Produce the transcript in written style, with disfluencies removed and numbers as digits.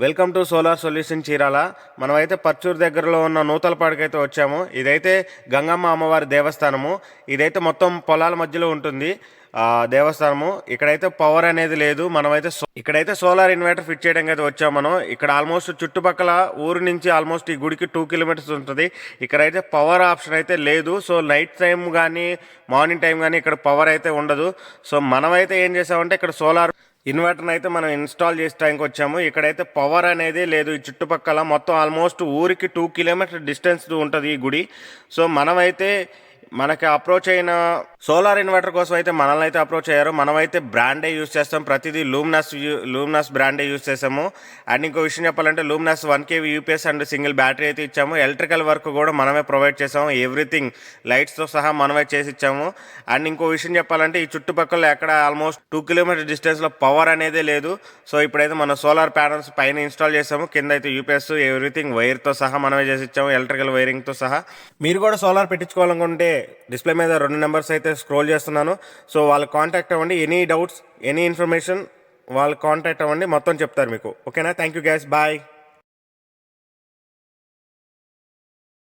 Welcome to solar solution Chirala. మనమైతే పర్చూరు దగ్గరలో ఉన్న నూతలపాడుకి అయితే వచ్చాము. ఇదైతే గంగమ్మ అమ్మవారి దేవస్థానము. ఇదైతే మొత్తం పొలాల మధ్యలో ఉంటుంది దేవస్థానము. ఇక్కడైతే పవర్ అనేది లేదు. మనమైతే ఇక్కడైతే సోలార్ ఇన్వర్టర్ ఫిట్ చేయడానికి అయితే వచ్చాము. మనం ఇక్కడ ఆల్మోస్ట్ చుట్టుపక్కల ఊరు నుంచి ఆల్మోస్ట్ ఈ గుడికి 2 కిలోమీటర్స్ ఉంటుంది. ఇక్కడైతే పవర్ ఆప్షన్ అయితే లేదు. సో నైట్ టైం కానీ మార్నింగ్ టైం కానీ ఇక్కడ పవర్ అయితే ఉండదు. సో మనమైతే ఏం చేసామంటే ఇక్కడ సోలార్ ఇన్వర్టర్ని అయితే మనం ఇన్స్టాల్ చేయడానికి వచ్చాము. ఇక్కడైతే పవర్ అనేది లేదు. ఈ చుట్టుపక్కల మొత్తం ఆల్మోస్ట్ ఊరికి 2 కిలోమీటర్ డిస్టెన్స్ ఉంటుంది ఈ గుడి. సో మనమైతే మనకి అప్రోచ్ అయిన సోలార్ ఇన్వర్టర్ కోసం అయితే మనల్ని అయితే అప్రోచ్ అయ్యారు. మనమైతే బ్రాండే యూజ్ చేస్తాం. ప్రతిదీ లూమినాస్ బ్రాండే యూజ్ చేసాము. అండ్ ఇంకో విషయం చెప్పాలంటే లూమినాస్ 1 kV UPS and single battery అయితే ఇచ్చాము. ఎలక్ట్రికల్ వర్క్ కూడా మనమే ప్రొవైడ్ చేసాము. ఎవ్రీథింగ్ లైట్స్తో సహా మనమే చేసి ఇచ్చాము. అండ్ ఇంకో విషయం చెప్పాలంటే ఈ చుట్టుపక్కల ఎక్కడ ఆల్మోస్ట్ 2 కిలోమీటర్ డిస్టెన్స్లో పవర్ అనేది లేదు. సో ఇప్పుడైతే మన సోలార్ ప్యానల్స్ పైన ఇన్స్టాల్ చేసాము. కింద అయితే యూపీఎస్ ఎవ్రీథింగ్ వైర్తో సహా మనమే చేసి ఇచ్చాము, ఎలక్ట్రికల్ వైరింగ్తో సహా. మీరు కూడా సోలార్ పెట్టించుకోవాలనుకుంటే డిస్ప్లే మీద 2 నెంబర్స్ అయితే స్క్రోల్ చేస్తున్నాను. సో వాళ్ళకి కాంటాక్ట్ అవ్వండి. ఎనీ డౌట్స్ ఎనీ ఇన్ఫర్మేషన్ వాళ్ళకి కాంటాక్ట్ అవ్వండి, మొత్తం చెప్తారు మీకు. ఓకేనా? Thank you guys, bye.